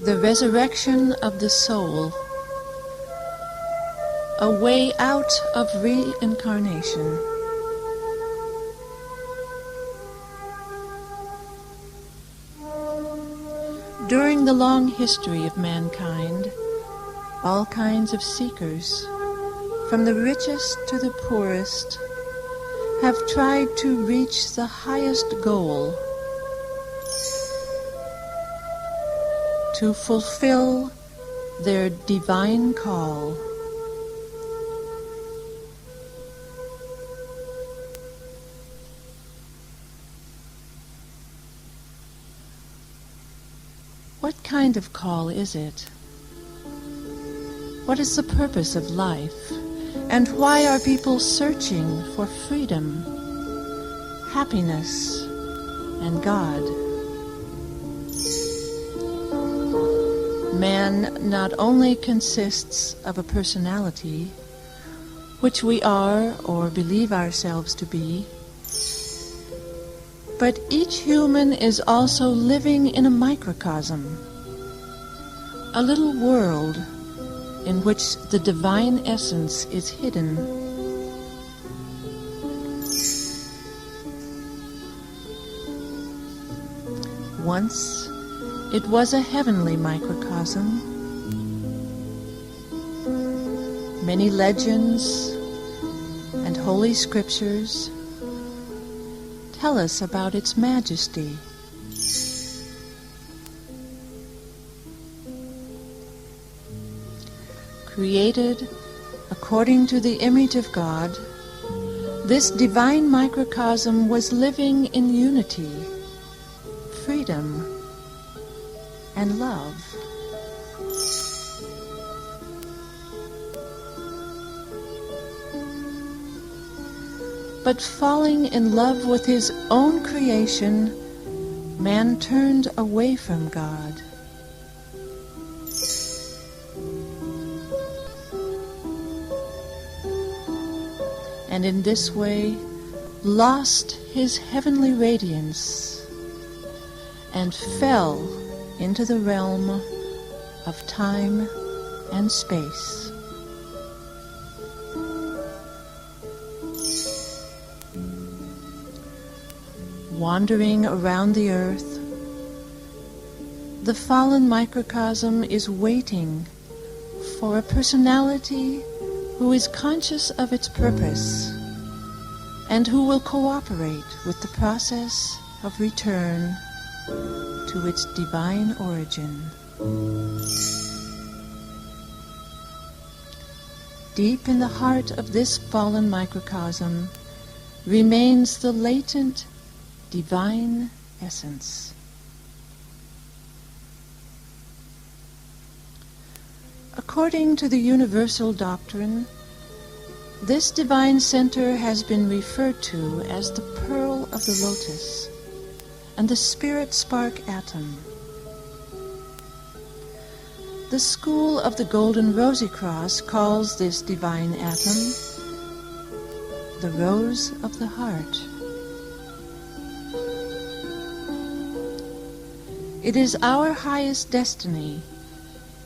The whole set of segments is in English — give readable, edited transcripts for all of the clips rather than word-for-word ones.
the resurrection of the soul, a way out of reincarnation. During the long history of mankind, all kinds of seekers, from the richest to the poorest, have tried to reach the highest goal, to fulfill their divine call. What kind of call is it? What is the purpose of life? And why are people searching for freedom, happiness, and God? Man not only consists of a personality, which we are or believe ourselves to be, but each human is also living in a microcosm, a little world in which the divine essence is hidden. Once it was a heavenly microcosm. Many legends and holy scriptures tell us about its majesty. Created according to the image of God, this divine microcosm was living in unity, freedom, and love. But falling in love with his own creation, man turned away from God. And in this way lost his heavenly radiance and fell into the realm of time and space. Wandering around the earth, the fallen microcosm is waiting for a personality who is conscious of its purpose and who will cooperate with the process of return to its divine origin. Deep in the heart of this fallen microcosm remains the latent divine essence. According to the universal doctrine, this divine center has been referred to as the pearl of the lotus and the spirit spark atom. The school of the Golden Rosicrucian calls this divine atom the rose of the heart. It is our highest destiny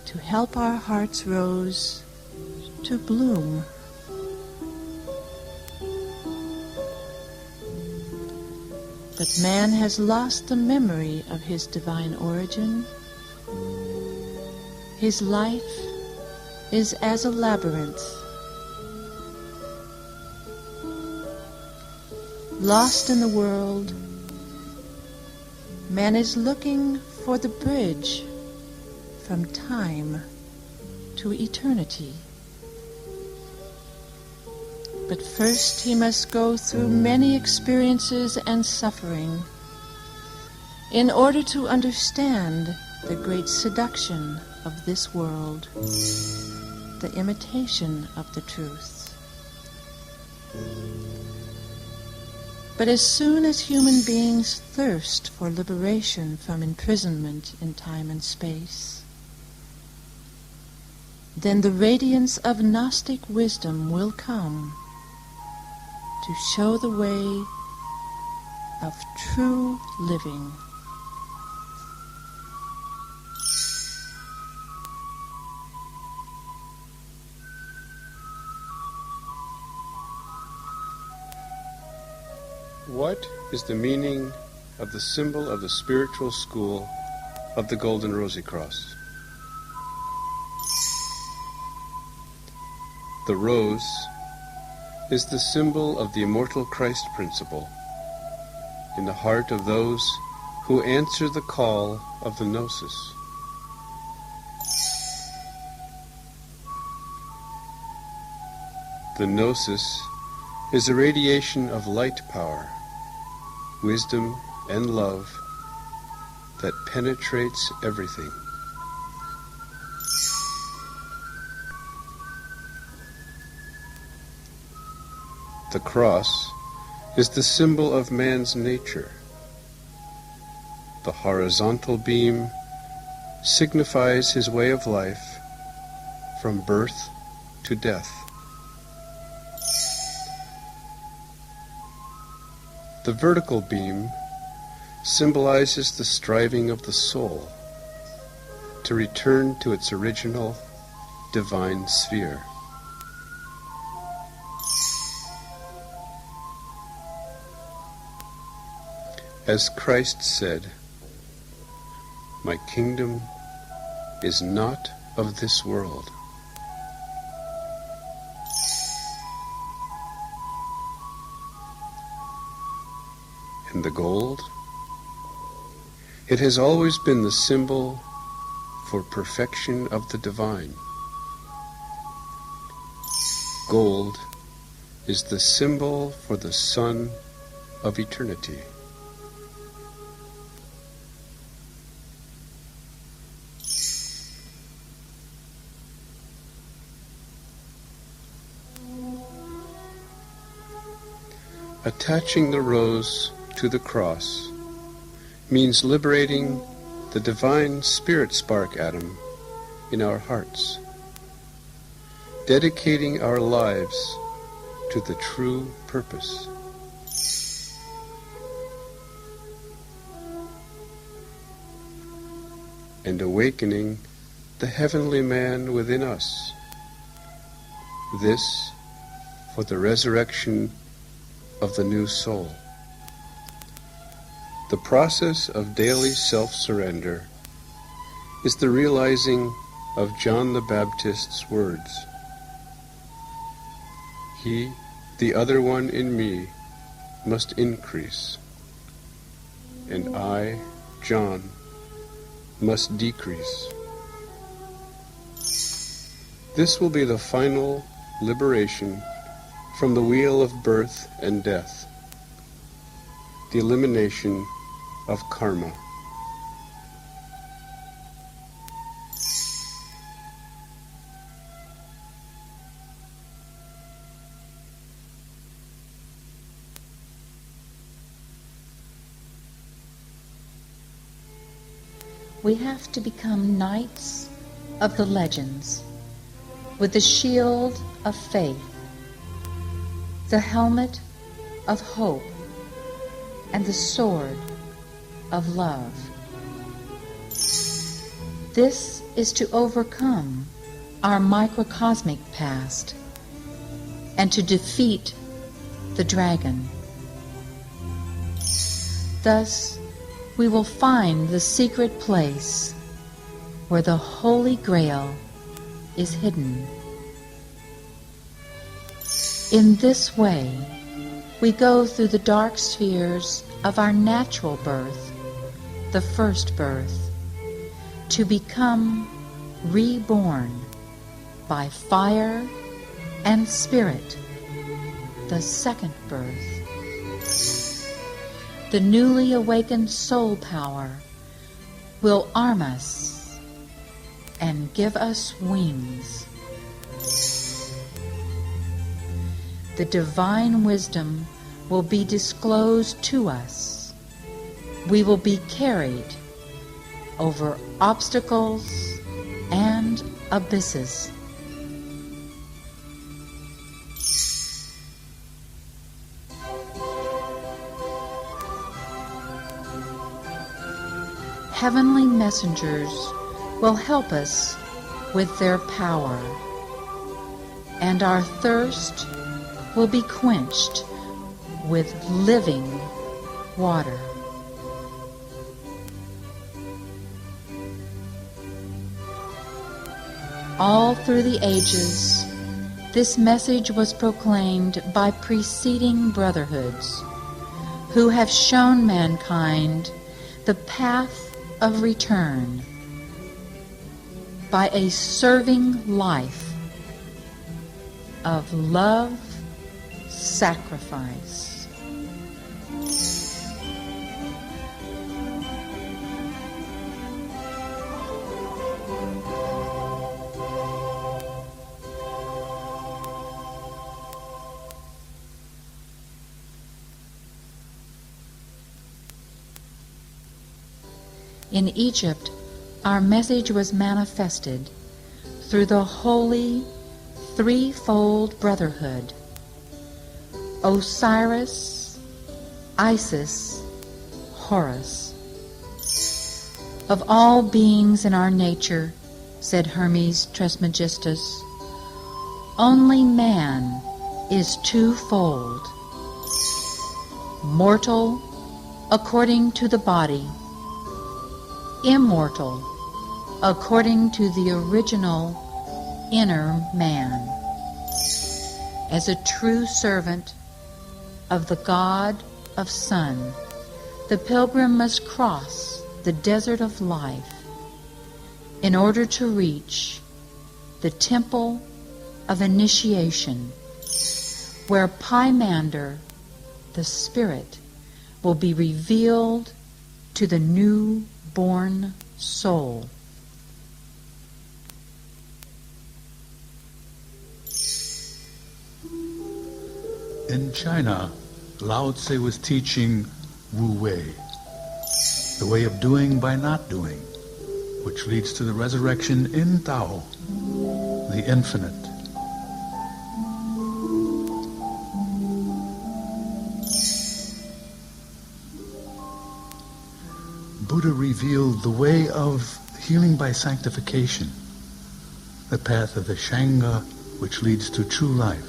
to help our heart's rose to bloom. But man has lost the memory of his divine origin. His life is as a labyrinth. Lost in the world, man is looking for the bridge from time to eternity. But first he must go through many experiences and suffering in order to understand the great seduction of this world, the imitation of the truth. But as soon as human beings thirst for liberation from imprisonment in time and space, then the radiance of Gnostic wisdom will come to show the way of true living. What is the meaning of the symbol of the spiritual school of the Golden Rosicross? The rose is the symbol of the immortal Christ principle in the heart of those who answer the call of the gnosis. The gnosis is a radiation of light power, wisdom and love that penetrates everything. The cross is the symbol of man's nature. The horizontal beam signifies his way of life from birth to death. The vertical beam symbolizes the striving of the soul to return to its original divine sphere. As Christ said, "My kingdom is not of this world." And the gold? It has always been the symbol for perfection of the divine. Gold is the symbol for the sun of eternity. Attaching the rose to the cross means liberating the divine spirit spark atom in our hearts, dedicating our lives to the true purpose. And awakening the heavenly man within us. This for the resurrection of the new soul. The process of daily self-surrender is the realizing of John the Baptist's words. He, the other one in me, must increase, and I, John, must decrease. This will be the final liberation from the wheel of birth and death, the elimination of karma. We have to become knights of the legends, with the shield of faith, the helmet of hope, and the sword of love. This is to overcome our microcosmic past and to defeat the dragon. Thus, we will find the secret place where the Holy Grail is hidden. In this way, we go through the dark spheres of our natural birth, the first birth, to become reborn by fire and spirit, the second birth. The newly awakened soul power will arm us and give us wings. The divine wisdom will be disclosed to us. We will be carried over obstacles and abysses. Heavenly messengers will help us with their power, and our thirst will be quenched with living water. All through the ages, this message was proclaimed by preceding brotherhoods who have shown mankind the path of return by a serving life of love, sacrifice. In Egypt, our message was manifested through the holy threefold brotherhood: Osiris, Isis, Horus. Of all beings in our nature, said Hermes Trismegistus, only man is twofold: mortal according to the body, immortal according to the original inner man. As a true servant of the God of Sun, the pilgrim must cross the desert of life in order to reach the temple of initiation, where Pymander, the spirit, will be revealed to the new-born soul. In China, Lao Tse was teaching Wu Wei, the way of doing by not doing, which leads to the resurrection in Tao, the infinite. Buddha revealed the way of healing by sanctification, the path of the Shanga, which leads to true life.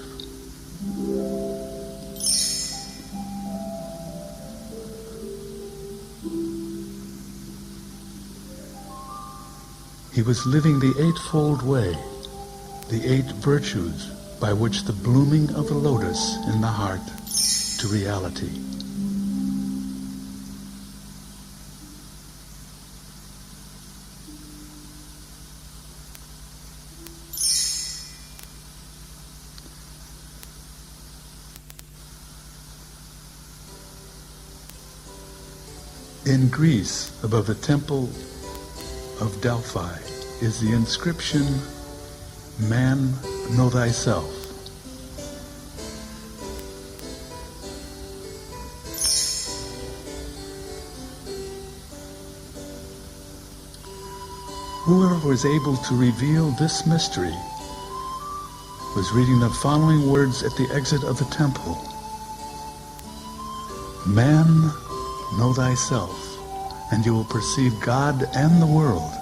He was living the eightfold way, the 8 virtues by which the blooming of the lotus in the heart to reality. In Greece, above the temple of Delphi, is the inscription, "Man, know thyself." Whoever was able to reveal this mystery was reading the following words at the exit of the temple: "Man, know thyself, and you will perceive God and the world."